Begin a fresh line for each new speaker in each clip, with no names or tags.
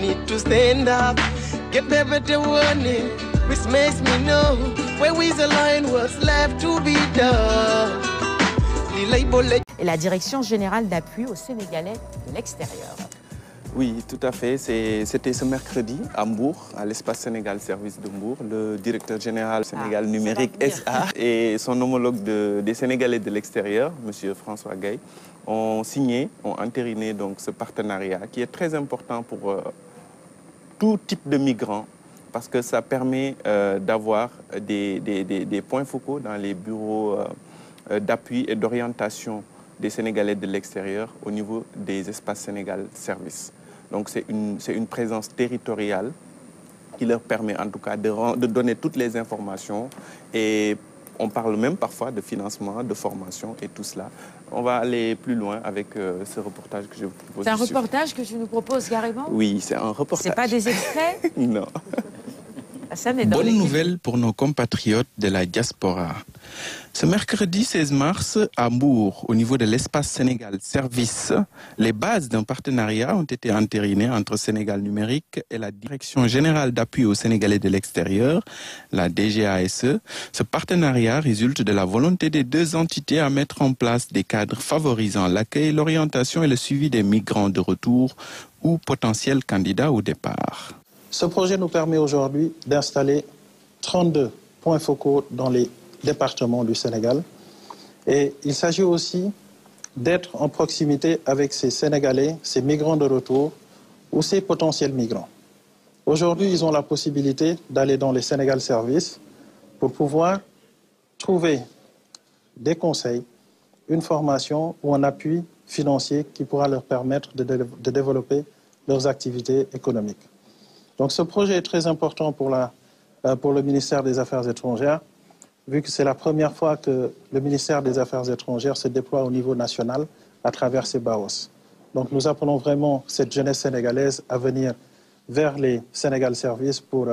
need to stand up, get better warning, which makes me know where we align what's left to be done.
Et la Direction générale d'appui aux Sénégalais de l'extérieur.
Oui, tout à fait. C'était ce mercredi à Mbour, à l'espace Sénégal Service de Mbour. Le directeur général Sénégal Numérique SA et son homologue des Sénégalais de l'extérieur, M. François Gaye, ont signé, ont entériné donc, ce partenariat qui est très important pour tout type de migrants parce que ça permet d'avoir des points focaux dans les bureaux d'appui et d'orientation des Sénégalais de l'extérieur au niveau des espaces Sénégal Service. Donc c'est une présence territoriale qui leur permet en tout cas de donner toutes les informations et on parle même parfois de financement, de formation et tout cela. On va aller plus loin avec ce reportage que je vous propose.
C'est un reportage que tu nous proposes carrément?
Oui, c'est un reportage.
C'est pas des extraits?
Non.
Bonne nouvelle pour nos compatriotes de la diaspora. Ce mercredi 16 mars, à Mbour, au niveau de l'espace Sénégal Service, les bases d'un partenariat ont été entérinées entre Sénégal Numérique et la Direction générale d'appui aux Sénégalais de l'extérieur, la DGASE. Ce partenariat résulte de la volonté des deux entités à mettre en place des cadres favorisant l'accueil, l'orientation et le suivi des migrants de retour ou potentiels candidats au départ.
Ce projet nous permet aujourd'hui d'installer 32 points focaux dans les départements du Sénégal. Et il s'agit aussi d'être en proximité avec ces Sénégalais, ces migrants de retour ou ces potentiels migrants. Aujourd'hui, ils ont la possibilité d'aller dans les Sénégal Service pour pouvoir trouver des conseils, une formation ou un appui financier qui pourra leur permettre de développer leurs activités économiques. Donc ce projet est très important pour le ministère des Affaires étrangères, vu que c'est la première fois que le ministère des Affaires étrangères se déploie au niveau national à travers ces BAOS. Donc nous appelons vraiment cette jeunesse sénégalaise à venir vers les Sénégal Service pour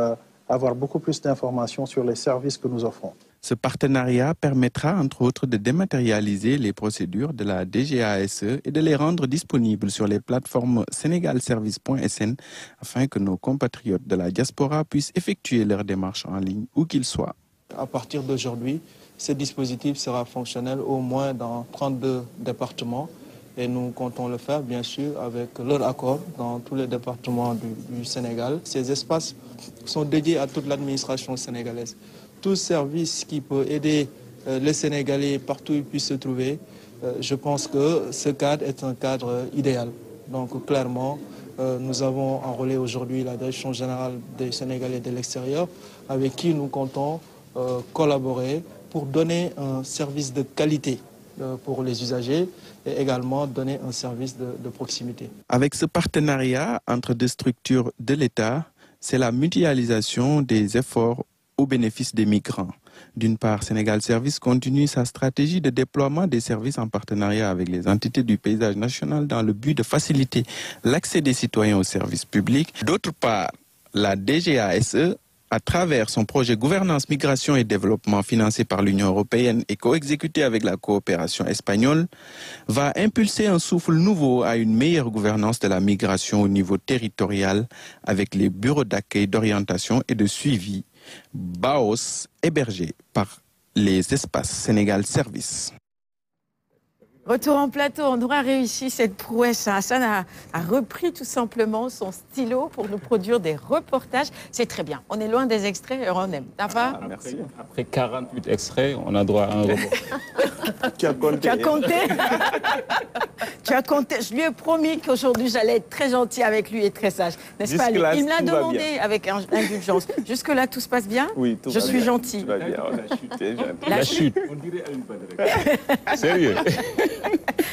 avoir beaucoup plus d'informations sur les services que nous offrons.
Ce partenariat permettra, entre autres, de dématérialiser les procédures de la DGASE et de les rendre disponibles sur les plateformes sénégalservice.sn afin que nos compatriotes de la diaspora puissent effectuer leurs démarches en ligne où qu'ils soient.
À partir d'aujourd'hui, ce dispositif sera fonctionnel au moins dans 32 départements et nous comptons le faire, bien sûr, avec leur accord dans tous les départements du Sénégal. Ces espaces sont dédiés à toute l'administration sénégalaise. Tout service qui peut aider les Sénégalais partout où ils puissent se trouver, je pense que ce cadre est un cadre idéal. Donc clairement, nous avons enrôlé aujourd'hui la Direction générale des Sénégalais de l'extérieur avec qui nous comptons collaborer pour donner un service de qualité pour les usagers et également donner un service de proximité.
Avec ce partenariat entre deux structures de l'État, c'est la mutualisation des efforts au bénéfice des migrants. D'une part, Sénégal Service continue sa stratégie de déploiement des services en partenariat avec les entités du paysage national dans le but de faciliter l'accès des citoyens aux services publics. D'autre part, la DGASE, à travers son projet Gouvernance, Migration et Développement financé par l'Union européenne et co-exécuté avec la coopération espagnole, va impulser un souffle nouveau à une meilleure gouvernance de la migration au niveau territorial avec les bureaux d'accueil, d'orientation et de suivi BAOS hébergés par les espaces Sénégal Service.
Retour en plateau, on aura réussi cette prouesse. Hassan a repris tout simplement son stylo pour nous produire des reportages. C'est très bien. On est loin des extraits et on aime. Tafa?
Merci.
Après 48 extraits, on a droit à un reportage.
Tu as compté.
Tu as compté. Tu as compté. Je lui ai promis qu'aujourd'hui, j'allais être très gentil avec lui et très sage. N'est-ce pas, Ali? Il me l'a demandé avec indulgence. Jusque-là, tout se passe bien?
Oui, tout
Je
va
suis
bien.
gentil.
Tout va bien, on a chuté.
La chute.
On dirait à une bonne.
Sérieux?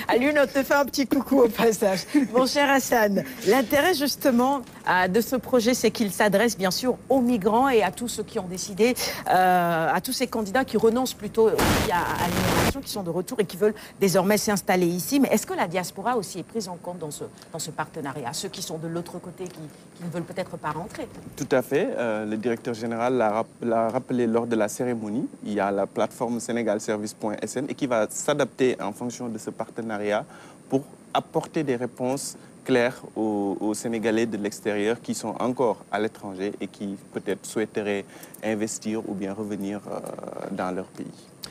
Alune, on te fait un petit coucou au passage. Mon cher Hassan, l'intérêt justement de ce projet, c'est qu'il s'adresse bien sûr aux migrants et à tous ceux qui ont décidé, à tous ces candidats qui renoncent plutôt à l'immigration, qui sont de retour et qui veulent désormais s'installer ici. Mais est-ce que la diaspora aussi est prise en compte dans ce partenariat? Ceux qui sont de l'autre côté, qui ne veulent peut-être pas rentrer?
Tout à fait. Le directeur général l'a rappelé lors de la cérémonie. Il y a la plateforme sénégalservice.sn et qui va s'adapter en fonction de ce partenariat pour apporter des réponses clair aux Sénégalais de l'extérieur qui sont encore à l'étranger et qui peut-être souhaiteraient investir ou bien revenir dans leur pays.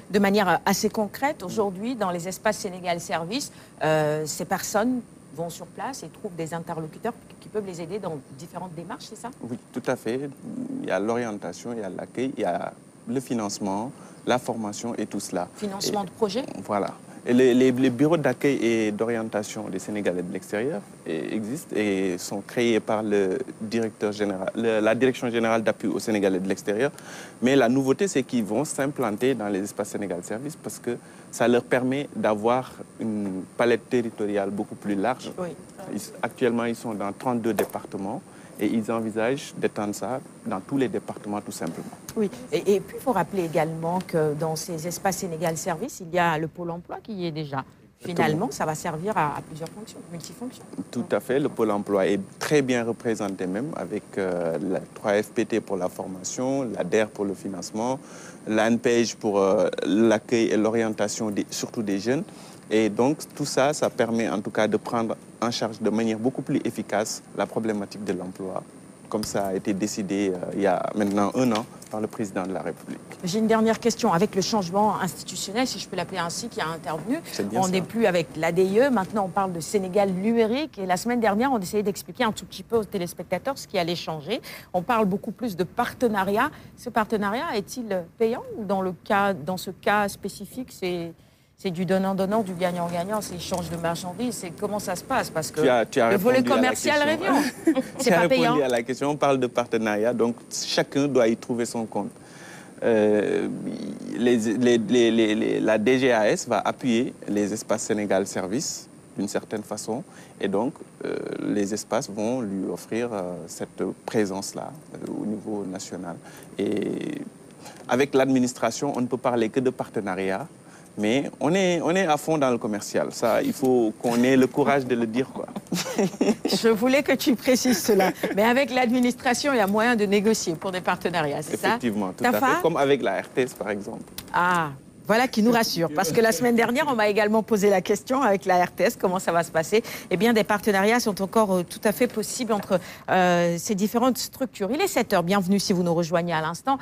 De manière assez concrète, aujourd'hui, dans les espaces Sénégal Service, ces personnes vont sur place et trouvent des interlocuteurs qui peuvent les aider dans différentes démarches, c'est ça?
Oui, tout à fait. Il y a l'orientation, il y a l'accueil, il y a le financement, la formation et tout cela.
Financement de projet?
Voilà. Et les bureaux d'accueil et d'orientation des Sénégalais de l'extérieur existent et sont créés par le directeur général, la Direction générale d'appui aux Sénégalais de l'extérieur. Mais la nouveauté, c'est qu'ils vont s'implanter dans les espaces Sénégal Service parce que ça leur permet d'avoir une palette territoriale beaucoup plus large.
Oui.
Actuellement, ils sont dans 32 départements. Et ils envisagent d'étendre ça dans tous les départements, tout simplement.
Oui, et puis il faut rappeler également que dans ces espaces Sénégal Service, il y a le pôle emploi qui y est déjà. Finalement, ça va servir à plusieurs fonctions, multifonctions.
Tout à fait. Le pôle emploi est très bien représenté même avec la 3FPT pour la formation, la DER pour le financement, l'ANPEJ pour l'accueil et l'orientation surtout des jeunes. Et donc, tout ça, ça permet en tout cas de prendre en charge de manière beaucoup plus efficace la problématique de l'emploi, comme ça a été décidé il y a maintenant 1 an par le président de la République.
J'ai une dernière question. Avec le changement institutionnel, si je peux l'appeler ainsi, qui a intervenu, on n'est plus avec l'ADIE, maintenant on parle de Sénégal numérique. Et la semaine dernière, on essayait d'expliquer un tout petit peu aux téléspectateurs ce qui allait changer. On parle beaucoup plus de partenariat. Ce partenariat est-il payant ou dans ce cas spécifique, c'est du donnant-donnant, du gagnant-gagnant, c'est échange de marchandises. Comment ça se passe? Parce que le volet commercial revient. C'est pas payant. Tu as répondu
à la question. On parle de partenariat, donc chacun doit y trouver son compte. La DGAS va appuyer les espaces Sénégal Service d'une certaine façon. Et donc, les espaces vont lui offrir cette présence-là au niveau national. Et avec l'administration, on ne peut parler que de partenariat. Mais on est à fond dans le commercial. Ça, il faut qu'on ait le courage de le dire, quoi.
Je voulais que tu précises cela. Mais avec l'administration, il y a moyen de négocier pour des partenariats, c'est ça?
Effectivement, tout à fait. Comme avec la RTS, par exemple.
Ah, voilà qui nous rassure. Parce que la semaine dernière, on m'a également posé la question avec la RTS, comment ça va se passer? Eh bien, des partenariats sont encore tout à fait possibles entre ces différentes structures. Il est 7h, bienvenue si vous nous rejoignez à l'instant.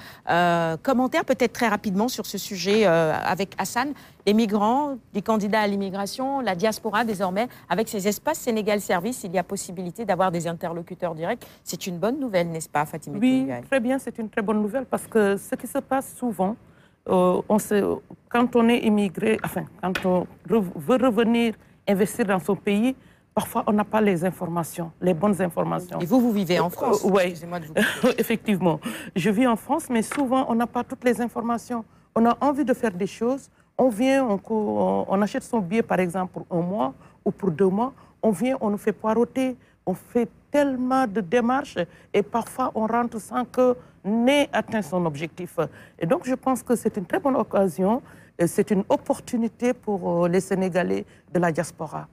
Commentaire peut-être très rapidement sur ce sujet avec Hassan. Les migrants, les candidats à l'immigration, la diaspora désormais, avec ces espaces Sénégal Service, il y a possibilité d'avoir des interlocuteurs directs. C'est une bonne nouvelle, n'est-ce pas, Fatima?
Oui, très bien, c'est une très bonne nouvelle parce que ce qui se passe souvent, quand on est immigré, enfin, quand on veut revenir investir dans son pays, parfois on n'a pas les informations, les bonnes informations.
Et vous vivez en France?
Oui,
excusez-moi de vous...
effectivement. Je vis en France, mais souvent on n'a pas toutes les informations. On a envie de faire des choses, on vient, on achète son billet par exemple pour 1 mois ou pour 2 mois, on vient, on nous fait poireauter, on fait tellement de démarches et parfois on rentre sans que n'ait atteint son objectif. Et donc je pense que c'est une très bonne occasion, c'est une opportunité pour les Sénégalais de la diaspora.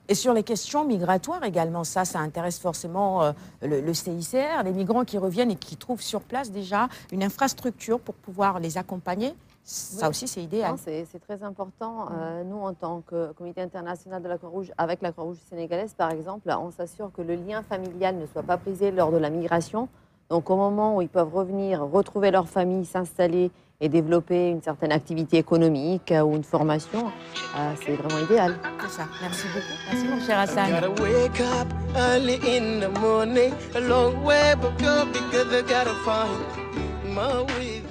Et sur les questions migratoires également, ça intéresse forcément le CICR, les migrants qui reviennent et qui trouvent sur place déjà une infrastructure pour pouvoir les accompagner. Ça aussi, c'est idéal.
C'est très important. Nous, en tant que comité international de la Croix-Rouge, avec la Croix-Rouge sénégalaise, par exemple, on s'assure que le lien familial ne soit pas brisé lors de la migration. Donc, au moment où ils peuvent revenir, retrouver leur famille, s'installer et développer une certaine activité économique ou une formation, c'est vraiment idéal.
C'est ça. Merci beaucoup. Merci, mon cher Hassan.
Gotta wake up early in the morning, a long way but go because I gotta find my way.